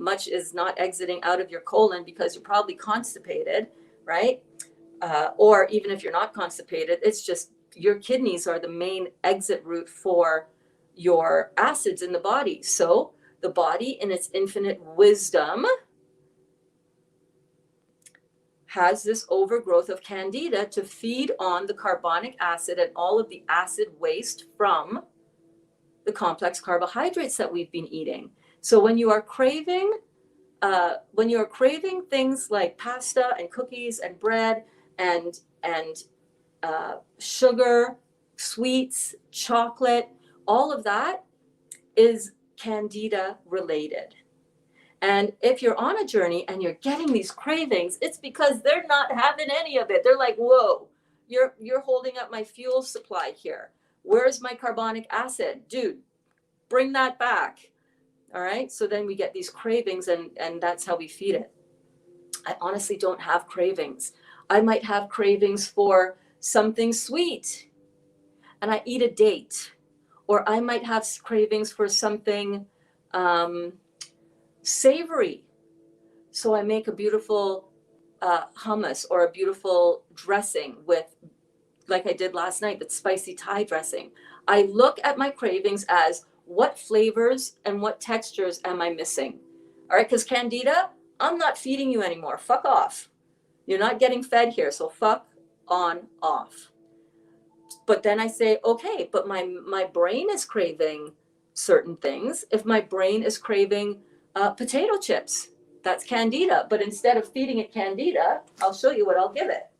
out of your colon because you're probably constipated, right? Or even if you're not constipated, it's just your kidneys are the main exit route for your acids in the body. So the body, in its infinite wisdom, has this overgrowth of candida to feed on the carbonic acid and all of the acid waste from the complex carbohydrates that we've been eating. So when you are craving things like pasta and cookies and bread and sugar, sweets, chocolate, all of that is candida related. And if you're on a journey and you're getting these cravings, it's because they're not having any of it. They're like, whoa, you're holding up my fuel supply here. Where's my carbonic acid? Dude, bring that back. All right. So then we get these cravings, and that's how we feed it. I honestly don't have cravings. I might have cravings for something sweet and I eat a date, or I might have cravings for something savory. So I make a beautiful hummus or a beautiful dressing with, like I did last night, that spicy Thai dressing. I look at my cravings as what flavors and what textures am I missing? All right, because candida, I'm not feeding you anymore. Fuck off. You're not getting fed here, so fuck on off. But then I say, okay, but my brain is craving certain things. If my brain is craving potato chips, that's candida. But instead of feeding it candida, I'll show you what I'll give it.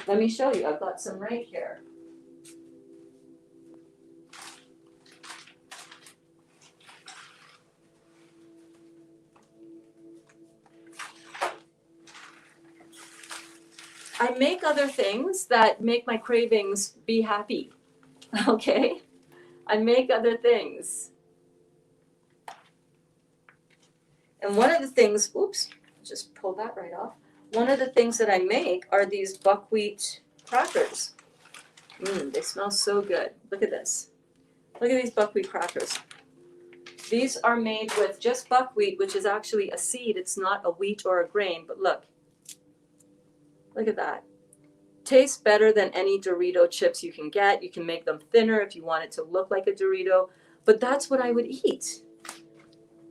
Let me show you. I've got some right here. I make other things that make my cravings be happy. Okay? I make other things. And one of the things, just pull that right off. One of the things that I make are these buckwheat crackers. They smell so good. Look at this. Look at these buckwheat crackers. These are made with just buckwheat, which is actually a seed. It's not a wheat or a grain, but look. Look at that. Tastes better than any Dorito chips you can get. You can make them thinner if you want it to look like a Dorito, but that's what I would eat.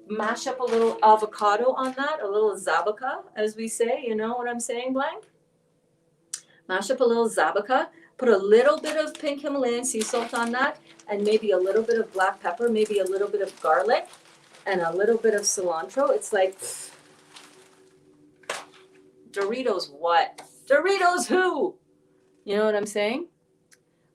Mash up a little avocado on that, a little zabaka, as we say. You know what I'm saying, Blank? Mash up a little zabaka, put a little bit of pink Himalayan sea salt on that, and maybe a little bit of black pepper, maybe a little bit of garlic, and a little bit of cilantro. It's like, Doritos what? Doritos who? You know what I'm saying?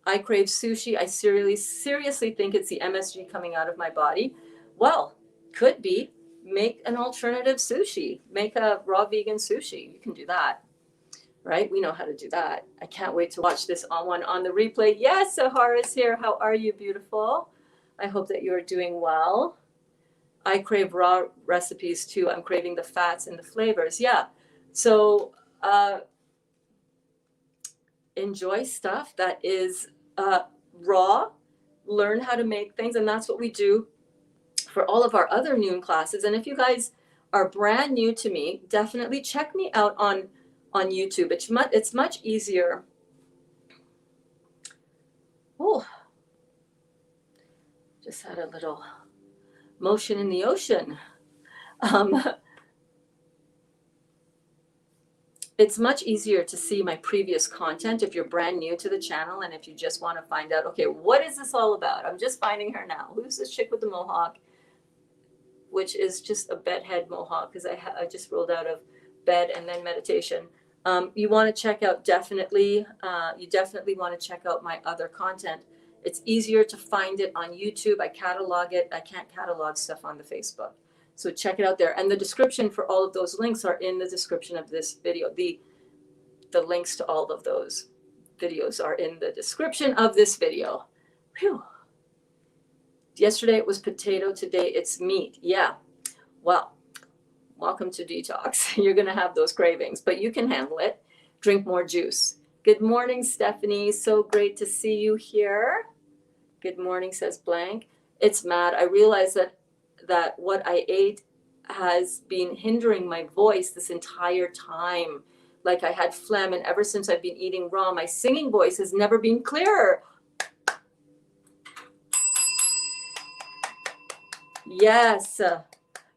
I crave sushi. I seriously think it's the MSG coming out of my body. Well, could be. Make an alternative sushi. Make a raw vegan sushi. You can do that, right? We know how to do that. I can't wait to watch this on the replay. Yes, Sahara's here. How are you, beautiful? I hope that you are doing well. I crave raw recipes too. I'm craving the fats and the flavors. Yeah. So enjoy stuff that is raw. Learn how to make things, and that's what we do for all of our other noon classes. And if you guys are brand new to me, definitely check me out on YouTube. It's much easier. Oh, just had a little motion in the ocean. It's much easier to see my previous content if you're brand new to the channel and if you just want to find out, okay, what is this all about? I'm just finding her now. Who's this chick with the mohawk? Which is just a bedhead mohawk, because I just rolled out of bed and then meditation. You want to check out you definitely want to check out my other content. It's easier to find it on YouTube. I catalog it. I can't catalog stuff on the Facebook. So check it out there. And the description for all of those links are in the description of this video. The links to all of those videos are in the description of this video. Whew. Yesterday it was potato. Today it's meat. Yeah. Well, welcome to detox. You're going to have those cravings, but you can handle it. Drink more juice. Good morning, Stephanie. So great to see you here. Good morning, says Blank. It's mad. I realize that what I ate has been hindering my voice this entire time. Like I had phlegm, and ever since I've been eating raw, my singing voice has never been clearer. Yes.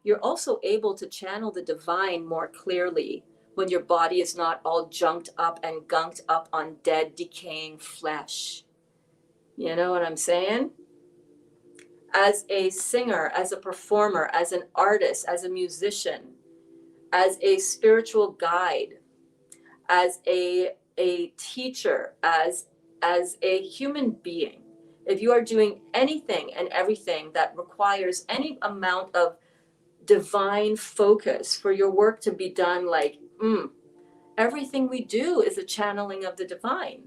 You're also able to channel the divine more clearly when your body is not all junked up and gunked up on dead, decaying flesh. You know what I'm saying? As a singer, as a performer, as an artist, as a musician, as a spiritual guide, as a teacher, as a human being, if you are doing anything and everything that requires any amount of divine focus for your work to be done, like, everything we do is a channeling of the divine.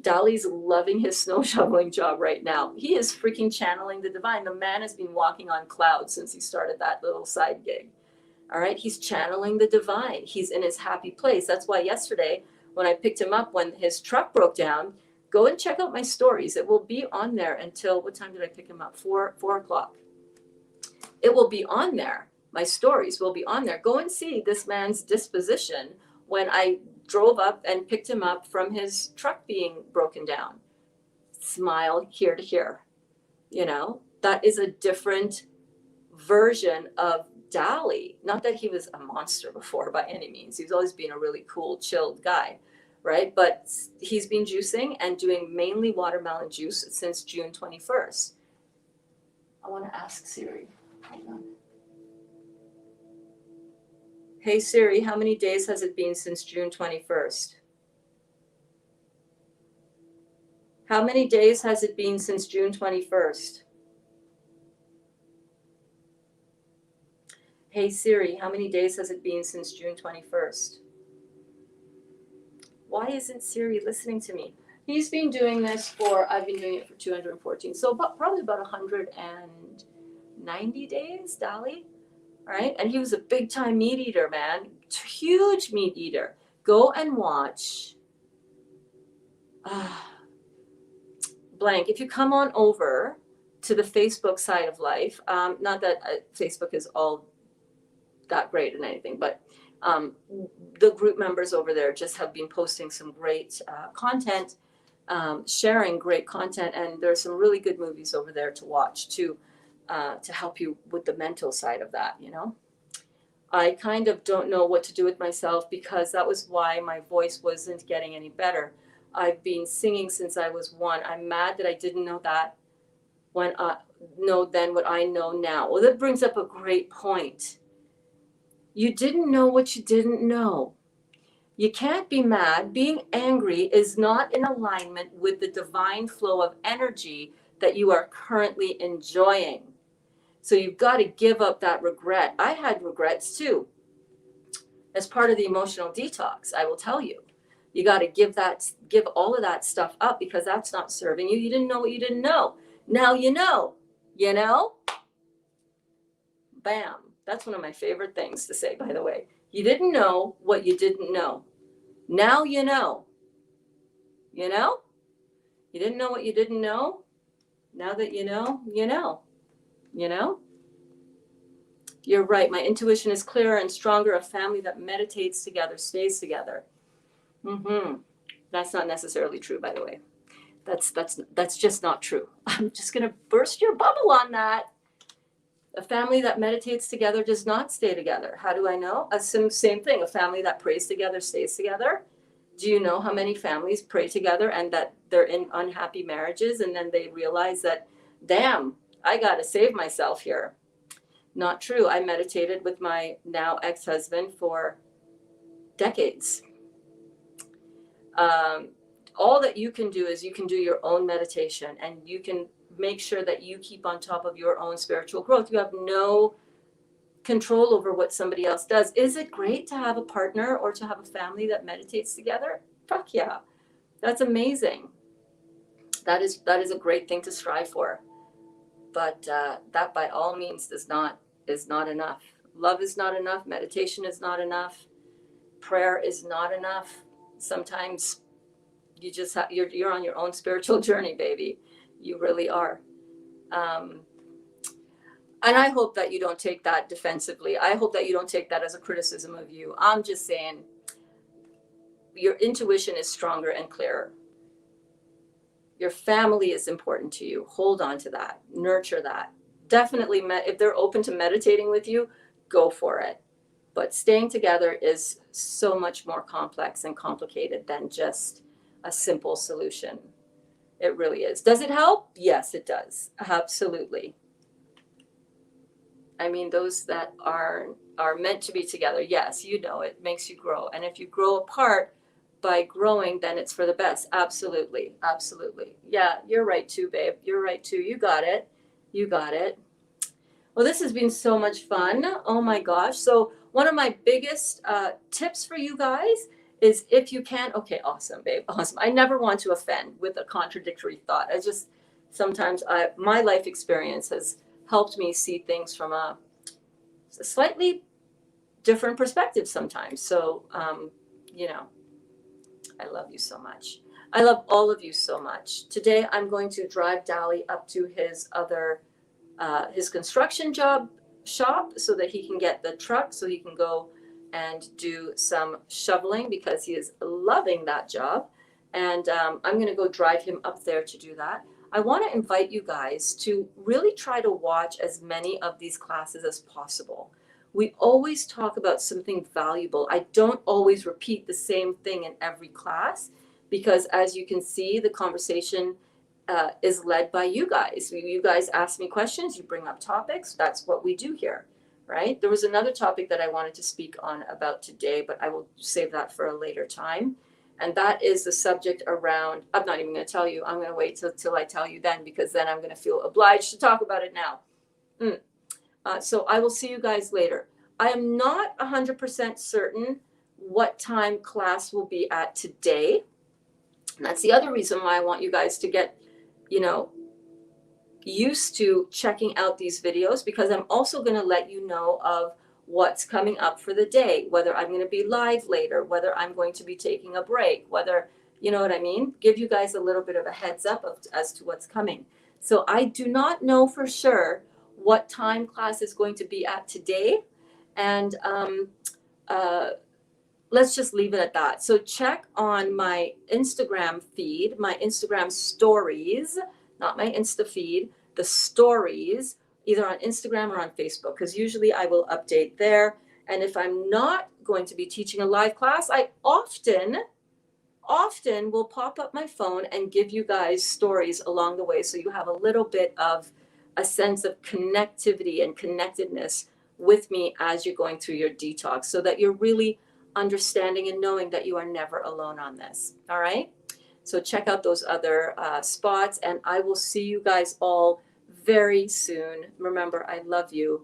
Dali's loving his snow shoveling job right now. He is freaking channeling the divine. The man has been walking on clouds since he started that little side gig. All right. He's channeling the divine. He's in his happy place. That's why yesterday when I picked him up, when his truck broke down, go and check out my stories. It will be on there until, what time did I pick him up? 4 o'clock. It will be on there. My stories will be on there. Go and see this man's disposition when I drove up and picked him up from his truck being broken down. Smile here to here. You know, that is a different version of Dali. Not that he was a monster before by any means. He's always been a really cool, chilled guy, right? But he's been juicing and doing mainly watermelon juice since June 21st. I want to ask Siri. Hold on. Hey Siri, how many days has it been since June 21st? How many days has it been since June 21st? Hey Siri, how many days has it been since June 21st? Why isn't Siri listening to me? He's been doing this I've been doing it for 214. So probably about 190 days, Dali. Right? And he was a big time meat eater, man. Huge meat eater. Go and watch. Blank. If you come on over to the Facebook side of life, not that Facebook is all that great and anything, but the group members over there just have been posting some great content, sharing great content, and there's some really good movies over there to watch too. To help you with the mental side of that, you know. I kind of don't know what to do with myself, because that was why my voice wasn't getting any better. I've been singing since I was 1. I'm mad that I didn't know that when know then what I know now. Well, that brings up a great point. You didn't know what you didn't know. You can't be mad. Being angry is not in alignment with the divine flow of energy that you are currently enjoying. So you've got to give up that regret. I had regrets too. As part of the emotional detox, I will tell you. You got to give all of that stuff up because that's not serving you. You didn't know what you didn't know. Now you know. You know? Bam. That's one of my favorite things to say, by the way. You didn't know what you didn't know. Now you know. You know? You didn't know what you didn't know. Now that you know, you know. You know? You're right. My intuition is clearer and stronger. A family that meditates together stays together. That's not necessarily true, by the way. That's just not true. I'm just going to burst your bubble on that. A family that meditates together does not stay together. How do I know? Same thing. A family that prays together stays together. Do you know how many families pray together and that they're in unhappy marriages and then they realize that, damn, I got to save myself here? Not true. I meditated with my now ex-husband for decades. All that you can do is you can do your own meditation and you can make sure that you keep on top of your own spiritual growth. You have no control over what somebody else does. Is it great to have a partner or to have a family that meditates together? Fuck yeah. That's amazing. That is a great thing to strive for. But that by all means is not enough. Love is not enough. Meditation is not enough. Prayer is not enough. Sometimes you just you're on your own spiritual journey, baby. You really are. And I hope that you don't take that defensively. I hope that you don't take that as a criticism of you. I'm just saying your intuition is stronger and clearer. Your family is important to you. Hold on to that. Nurture that. Definitely, if they're open to meditating with you, go for it. But staying together is so much more complex and complicated than just a simple solution. It really is. Does it help? Yes, it does. Absolutely. I mean, those that are meant to be together, yes, you know, it makes you grow. And if you grow apart by growing, then it's for the best. Absolutely. Absolutely. Yeah, you're right too, babe. You're right too. You got it. You got it. Well, this has been so much fun. Oh my gosh. So one of my biggest tips for you guys is if you can, okay, awesome, babe, awesome. I never want to offend with a contradictory thought. Sometimes my life experience has helped me see things from a slightly different perspective sometimes. So, you know, I love you so much. I love all of you so much. Today, I'm going to drive Dally up to his construction shop so that he can get the truck so he can go and do some shoveling because he is loving that job. And I'm going to go drive him up there to do that. I want to invite you guys to really try to watch as many of these classes as possible. We always talk about something valuable. I don't always repeat the same thing in every class because, as you can see, the conversation is led by you guys. You guys ask me questions, you bring up topics. That's what we do here, right? There was another topic that I wanted to speak on about today, but I will save that for a later time. And that is the subject around, I'm not even going to tell you. I'm going to wait till I tell you then, because then I'm going to feel obliged to talk about it now. So I will see you guys later. I am not 100% certain what time class will be at today. And that's the other reason why I want you guys to get, used to checking out these videos, because I'm also going to let you know of what's coming up for the day, whether I'm going to be live later, whether I'm going to be taking a break, whether, you know what I mean? Give you guys a little bit of a heads up as to what's coming. So I do not know for sure what time class is going to be at today. And let's just leave it at that. So check on my Instagram feed, my Instagram stories, not my Insta feed, the stories, either on Instagram or on Facebook, because usually I will update there. And if I'm not going to be teaching a live class, I often will pop up my phone and give you guys stories along the way, so you have a little bit of a sense of connectivity and connectedness with me as you're going through your detox, so that you're really understanding and knowing that you are never alone on this. All right? So check out those other spots, and I will see you guys all very soon. Remember, I love you.